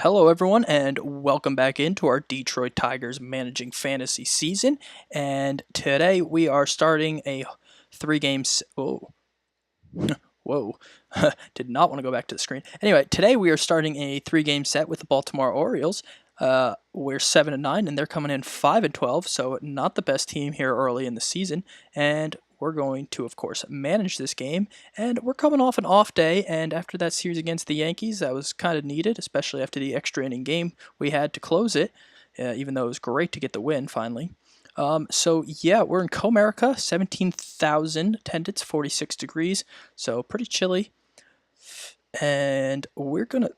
Hello, everyone, and welcome back into our Detroit Tigers managing fantasy season. And today we are starting a Whoa, whoa! Did not want to go back to the screen. Anyway, today we are starting a three-game set with the Baltimore Orioles. We're 7-9, and they're coming in 5-12, so not the best team here early in the season. And we're going to, of course, manage this game. And we're coming off an off day, and after that series against the Yankees, that was kind of needed, especially after the extra inning game we had to close it, even though it was great to get the win finally. So yeah, we're in Comerica, 17,000 attendance, 46 degrees, so pretty chilly. And we're gonna,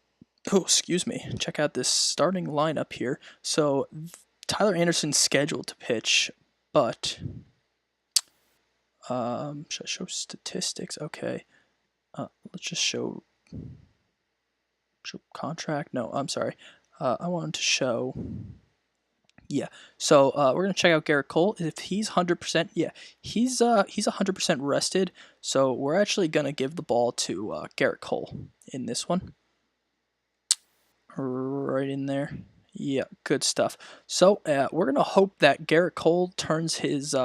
excuse me, check out this starting lineup here. So Tyler Anderson's scheduled to pitch, but should I show statistics? Okay, let's just show contract. No, I'm sorry. I wanted to show. Yeah, so we're gonna check out Garrett Cole. If he's 100%, yeah, he's 100% rested. So we're actually gonna give the ball to Garrett Cole in this one. Right in there. Yeah, good stuff. So we're gonna hope that Garrett Cole turns his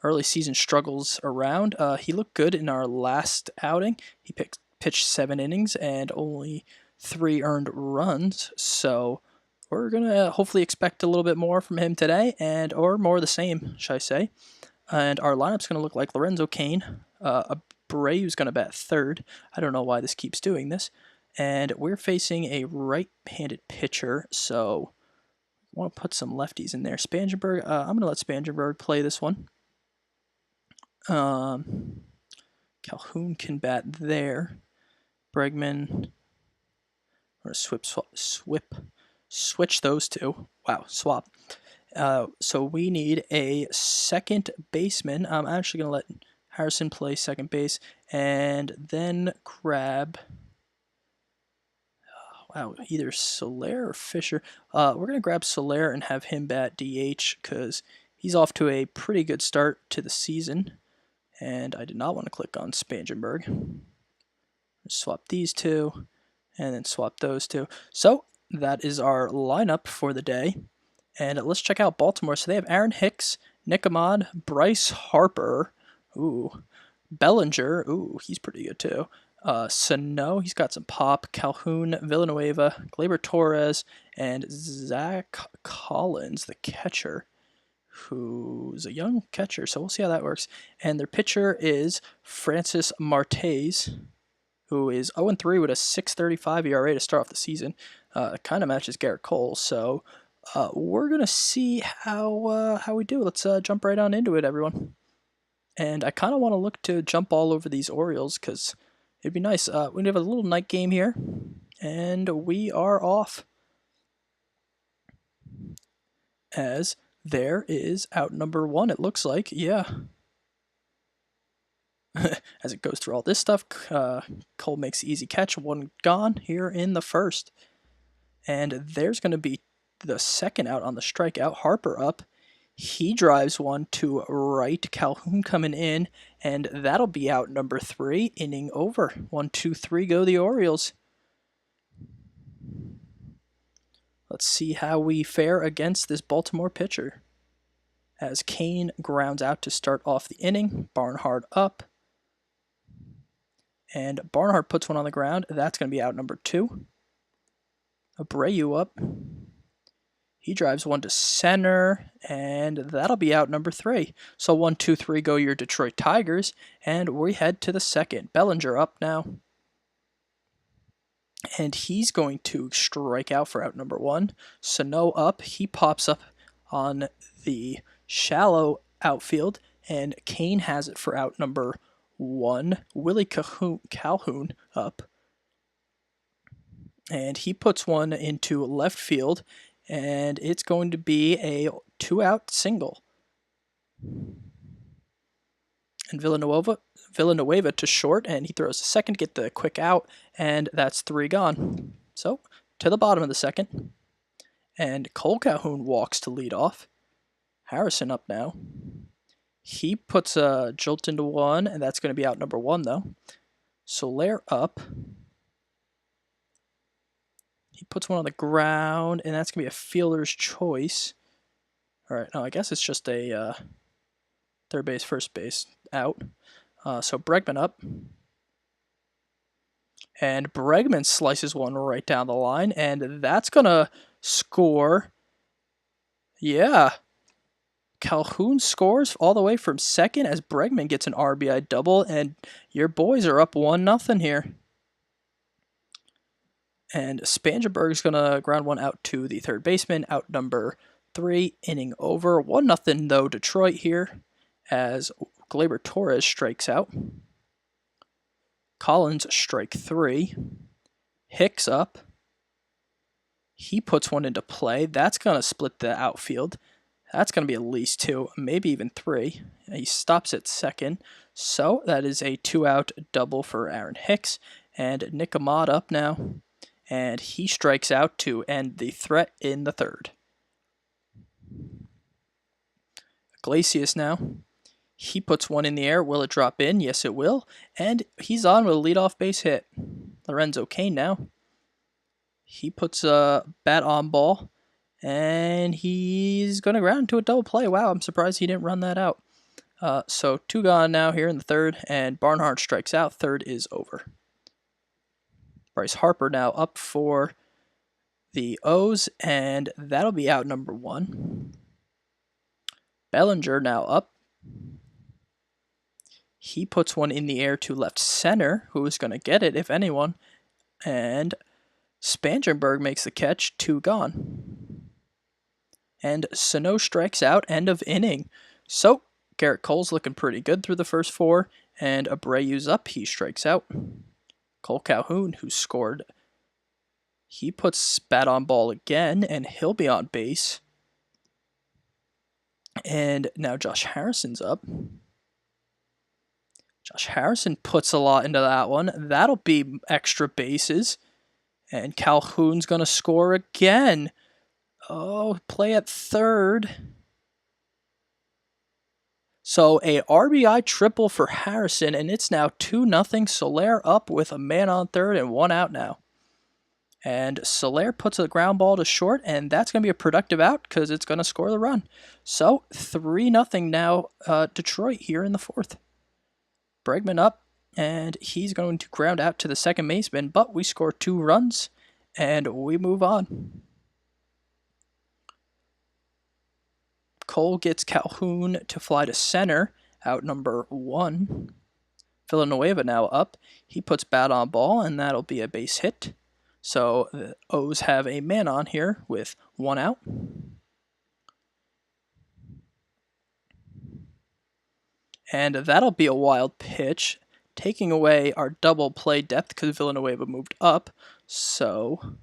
early season struggles around. He looked good in our last outing. He pitched 7 innings and only 3 earned runs. So we're gonna hopefully expect a little bit more from him today, or more of the same, should I say? And our lineup's gonna look like Lorenzo Cain, Abreu's gonna bat third. I don't know why this keeps doing this. And we're facing a right-handed pitcher, so I want to put some lefties in there. Spangenberg, I'm going to let Spangenberg play this one. Calhoun can bat there. Bregman, or switch those two. Wow, swap. So we need a second baseman. I'm actually going to let Harrison play second base, and then grab... Wow, either Soler or Fisher. We're going to grab Soler and have him bat DH because he's off to a pretty good start to the season. And I did not want to click on Spangenberg. Swap these two and then swap those two. So that is our lineup for the day. And let's check out Baltimore. So they have Aaron Hicks, Nick Ahmad, Bryce Harper, Bellinger, he's pretty good too. Sano, he's got some pop. Calhoun, Villanueva, Gleyber Torres, and Zach Collins, the catcher, who's a young catcher, so we'll see how that works. And their pitcher is Francis Martes, who is 0-3 with a 6.35 ERA to start off the season. Kind of matches Garrett Cole, so we're going to see how we do. Let's jump right on into it, everyone. And I kind of want to look to jump all over these Orioles because it'd be nice. We have a little night game here, and we are off. As there is out number 1, it looks like. Yeah. As it goes through all this stuff, Cole makes the easy catch. 1 gone here in the first. And there's going to be the second out on the strikeout. Harper up. He drives one to right. Calhoun coming in, and that'll be out number 3. Inning over. 1, 2, 3 go the Orioles. Let's see how we fare against this Baltimore pitcher. As Cain grounds out to start off the inning. Barnhart up. And Barnhart puts one on the ground. That's going to be out number 2. Abreu up. He drives one to center, and that'll be out number 3. So 1, 2, 3 go your Detroit Tigers, and we head to the second. Bellinger up now. And he's going to strike out for out number 1. Sano up. He pops up on the shallow outfield, and Cain has it for out number 1. Willie Calhoun up. And he puts one into left field, and it's going to be a 2-out single. And Villanueva to short, and he throws a second to get the quick out, and that's 3 gone. So, to the bottom of the second. And Cole Calhoun walks to lead off. Harrison up now. He puts a jolt into 1, and that's going to be out number 1, though. Soler up. He puts one on the ground, and that's going to be a fielder's choice. All right, no, I guess it's just a third base, first base out. So Bregman up. And Bregman slices one right down the line, and that's going to score. Yeah. Calhoun scores all the way from second as Bregman gets an RBI double, and your boys are up 1-0 here. And Spangenberg's going to ground one out to the third baseman, out number 3, inning over. 1-0 though, Detroit here, as Gleyber Torres strikes out. Collins strike 3. Hicks up. He puts one into play. That's going to split the outfield. That's going to be at least 2, maybe even 3. He stops at second. So that is a 2-out double for Aaron Hicks. And Nick Ahmad up now. And he strikes out to end the threat in the third. Iglesias now. He puts one in the air. Will it drop in? Yes, it will. And he's on with a leadoff base hit. Lorenzo Cain now. He puts a bat on ball. And he's going to ground into a double play. Wow, I'm surprised he didn't run that out. So 2 gone now here in the third. And Barnhart strikes out. Third is over. Bryce Harper now up for the O's, and that'll be out number 1. Bellinger now up. He puts one in the air to left center. Who is going to get it, if anyone? And Spangenberg makes the catch. 2 gone. And Sano strikes out. End of inning. So Garrett Cole's looking pretty good through the first 4, and Abreu's up. He strikes out. Cole Calhoun, who scored, he puts bat on ball again, and he'll be on base. And now Josh Harrison's up. Josh Harrison puts a lot into that one. That'll be extra bases. And Calhoun's going to score again. Oh, play at third. So a RBI triple for Harrison, and it's now 2-0. Soler up with a man on third and 1 out now. And Soler puts a ground ball to short, and that's going to be a productive out because it's going to score the run. So 3-0 now, Detroit here in the 4th. Bregman up, and he's going to ground out to the second baseman, but we score 2 runs, and we move on. Cole gets Calhoun to fly to center, out number 1. Villanueva now up. He puts bat on ball, and that'll be a base hit. So the O's have a man on here with 1 out. And that'll be a wild pitch, taking away our double play depth because Villanueva moved up. So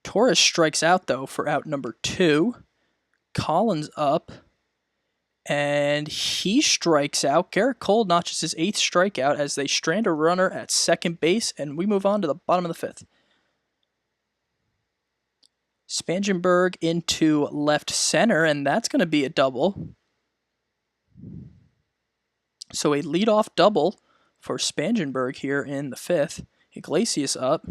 Torres strikes out, though, for out number 2. Collins up, and he strikes out. Garrett Cole notches his 8th strikeout as they strand a runner at second base, and we move on to the bottom of the 5th. Spangenberg into left center, and that's going to be a double. So a leadoff double for Spangenberg here in the 5th. Iglesias up.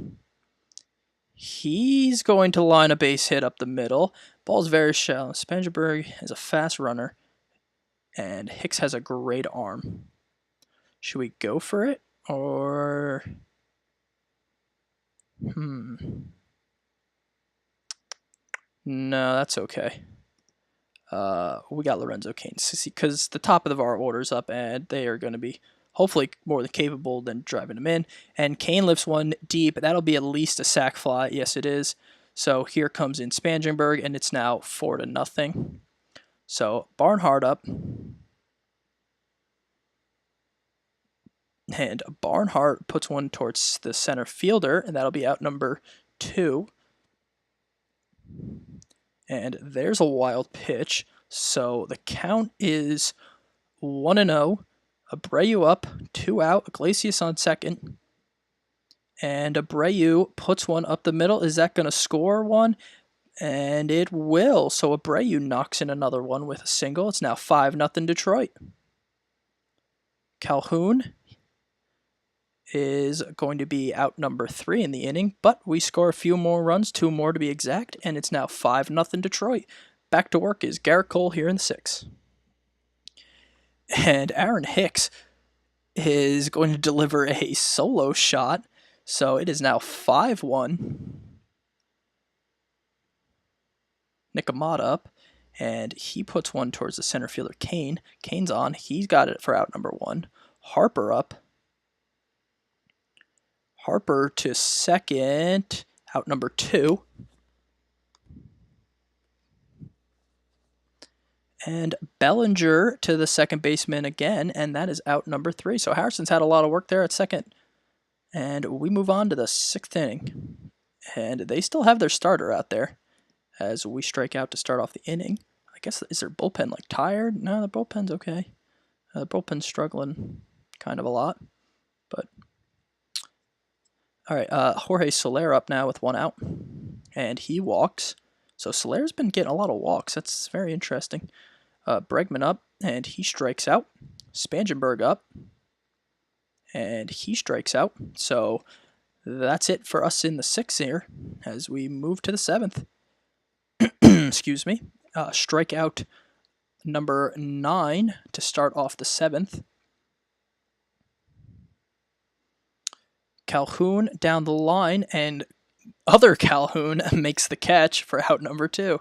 He's going to line a base hit up the middle. Ball's very shallow. Spangenberg is a fast runner, and Hicks has a great arm. Should we go for it, or... No, that's okay. We got Lorenzo Cain, because the top of the VAR order's up, and they are going to be hopefully more than capable than driving him in. And Cain lifts one deep. That'll be at least a sac fly. Yes, it is. So here comes in Spangenberg, and it's now 4-0. So Barnhart up. And Barnhart puts one towards the center fielder, and that'll be out number 2. And there's a wild pitch. So the count is 1-0. Abreu up, 2 out. Iglesias on second. And Abreu puts one up the middle. Is that going to score one? And it will. So Abreu knocks in another one with a single. It's now 5-0 Detroit. Calhoun is going to be out number 3 in the inning, but we score a few more runs, 2 more to be exact, and it's now 5-0 Detroit. Back to work is Garrett Cole here in the 6th. And Aaron Hicks is going to deliver a solo shot, so it is now 5-1. Nick Ahmad up, and he puts one towards the center fielder, Kane. Kane's on. He's got it for out number 1. Harper up. Harper to second, out number 2. And Bellinger to the second baseman again, and that is out number 3. So Harrison's had a lot of work there at second. And we move on to the 6th inning. And they still have their starter out there as we strike out to start off the inning. I guess, is their bullpen like tired? No, the bullpen's okay. The bullpen's struggling kind of a lot. But all right, Jorge Soler up now with 1 out. And he walks. So Soler's been getting a lot of walks. That's very interesting. Bregman up, and he strikes out. Spangenberg up, and he strikes out. So that's it for us in the 6th here as we move to the 7th. Excuse me. Strikeout number 9 to start off the 7th. Calhoun down the line, and other Calhoun makes the catch for out number 2.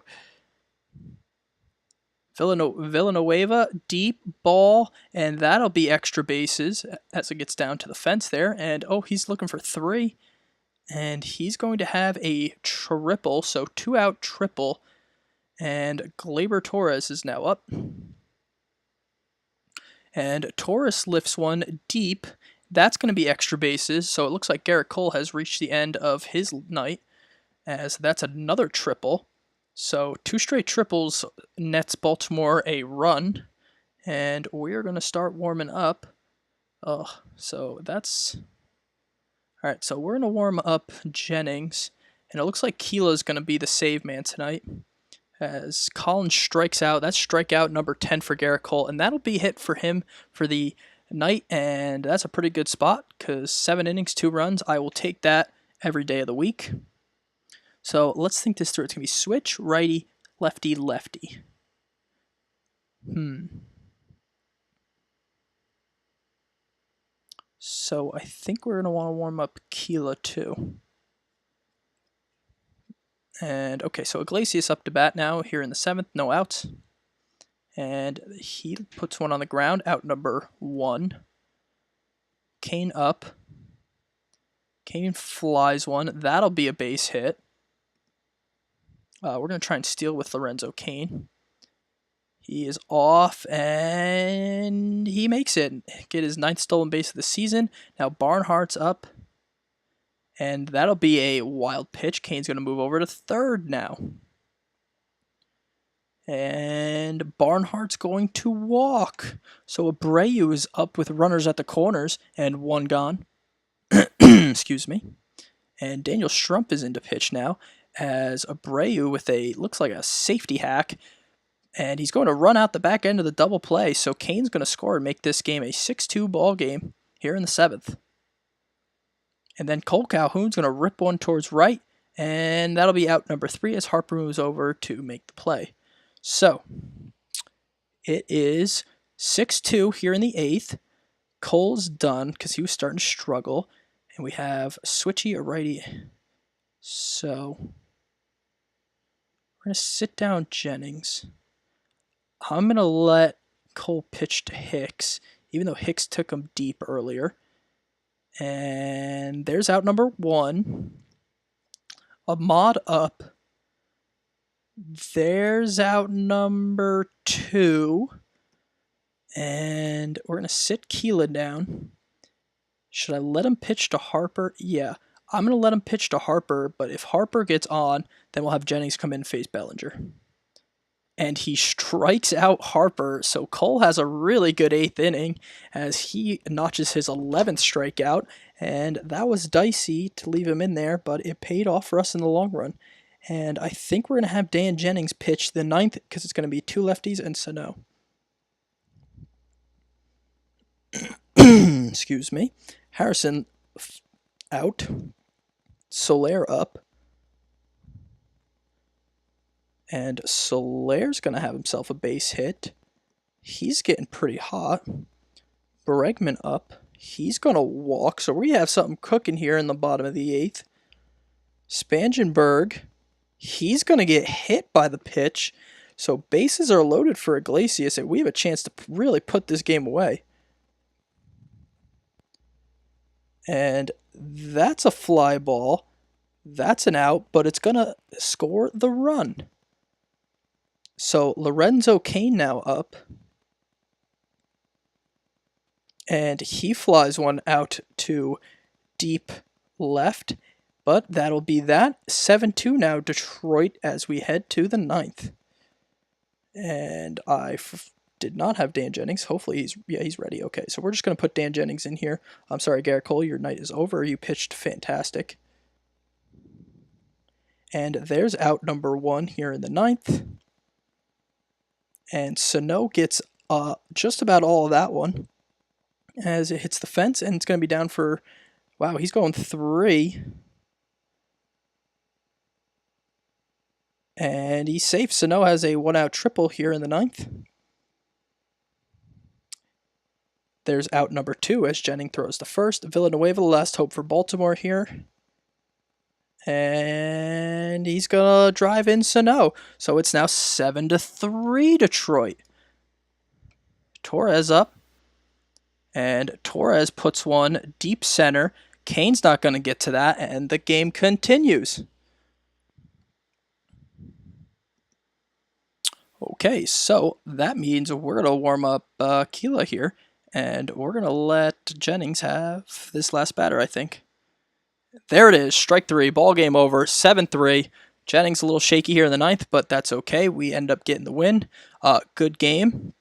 Villanueva, deep ball, and that'll be extra bases as it gets down to the fence there. And oh, he's looking for 3, and he's going to have a triple, so 2-out triple. And Gleyber Torres is now up. And Torres lifts one deep. That's going to be extra bases, so it looks like Garrett Cole has reached the end of his night, as that's another triple. So 2 straight triples nets Baltimore a run, and we're going to start warming up. So that's... All right, so we're going to warm up Jennings, and it looks like Keela's going to be the save man tonight, as Collins strikes out. That's strikeout number 10 for Garrett Cole, and that'll be hit for him for the night, and that's a pretty good spot, because 7 innings, 2 runs. I will take that every day of the week. So let's think this through. It's going to be switch, righty, lefty, lefty. So I think we're going to want to warm up Keela too. And okay, so Iglesias up to bat now here in the 7th, no outs. And he puts one on the ground, out number 1. Kane up. Kane flies one. That'll be a base hit. We're going to try and steal with Lorenzo Cain. He is off, and he makes it. Get his 9th stolen base of the season. Now Barnhart's up, and that'll be a wild pitch. Kane's going to move over to 3rd now. And Barnhart's going to walk. So Abreu is up with runners at the corners, and 1 gone. Excuse me. And Daniel Strump is into pitch now, as Abreu with looks like a safety hack, and he's going to run out the back end of the double play, so Kane's going to score and make this game a 6-2 ball game here in the 7th. And then Cole Calhoun's going to rip one towards right, and that'll be out number 3 as Harper moves over to make the play. So, it is 6-2 here in the 8th. Cole's done because he was starting to struggle, and we have switchy or righty. So, we're going to sit down Jennings. I'm going to let Cole pitch to Hicks, even though Hicks took him deep earlier. And there's out number 1. Ahmad up. There's out number 2. And we're going to sit Keelan down. Should I let him pitch to Harper? Yeah, I'm going to let him pitch to Harper, but if Harper gets on, then we'll have Jennings come in and face Bellinger. And he strikes out Harper, so Cole has a really good 8th inning as he notches his 11th strikeout, and that was dicey to leave him in there, but it paid off for us in the long run. And I think we're going to have Dan Jennings pitch the 9th because it's going to be 2 lefties and Sano. Excuse me. Harrison out. Soler up. And Soler's going to have himself a base hit. He's getting pretty hot. Bregman up. He's going to walk. So we have something cooking here in the bottom of the 8th. Spangenberg. He's going to get hit by the pitch. So bases are loaded for Iglesias, and we have a chance to really put this game away. And that's a fly ball. That's an out, but it's going to score the run. So Lorenzo Cain now up. And he flies one out to deep left. But that'll be that. 7-2 now, Detroit, as we head to the 9th. And I did not have Dan Jennings. Hopefully he's ready. Okay, so we're just going to put Dan Jennings in here. I'm sorry, Garrett Cole, your night is over. You pitched fantastic. And there's out number 1 here in the 9th. And Sano gets just about all of that one as it hits the fence, and it's going to be down for, wow, he's going 3. And he's safe. Sano has a 1-out triple here in the 9th. There's out number 2 as Jennings throws the first. Villanueva, the last hope for Baltimore here. And he's going to drive in Sano. So it's now 7-3 Detroit. Torres up. And Torres puts one deep center. Cain's not going to get to that, and the game continues. Okay, so that means we're going to warm up Keela here, and we're going to let Jennings have this last batter, I think. There it is, strike 3, ball game over, 7-3. Jennings a little shaky here in the 9th, but that's okay. We end up getting the win. Good game.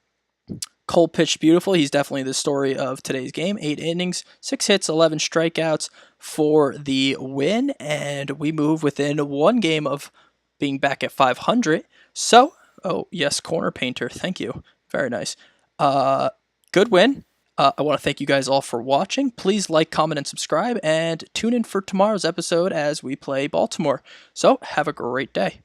Cole pitched beautiful. He's definitely the story of today's game. 8 innings, 6 hits, 11 strikeouts for the win, and we move within 1 game of being back at 500. So, oh yes, corner painter, thank you. Very nice. Good win. I want to thank you guys all for watching. Please like, comment, and subscribe, and tune in for tomorrow's episode as we play Baltimore. So, have a great day.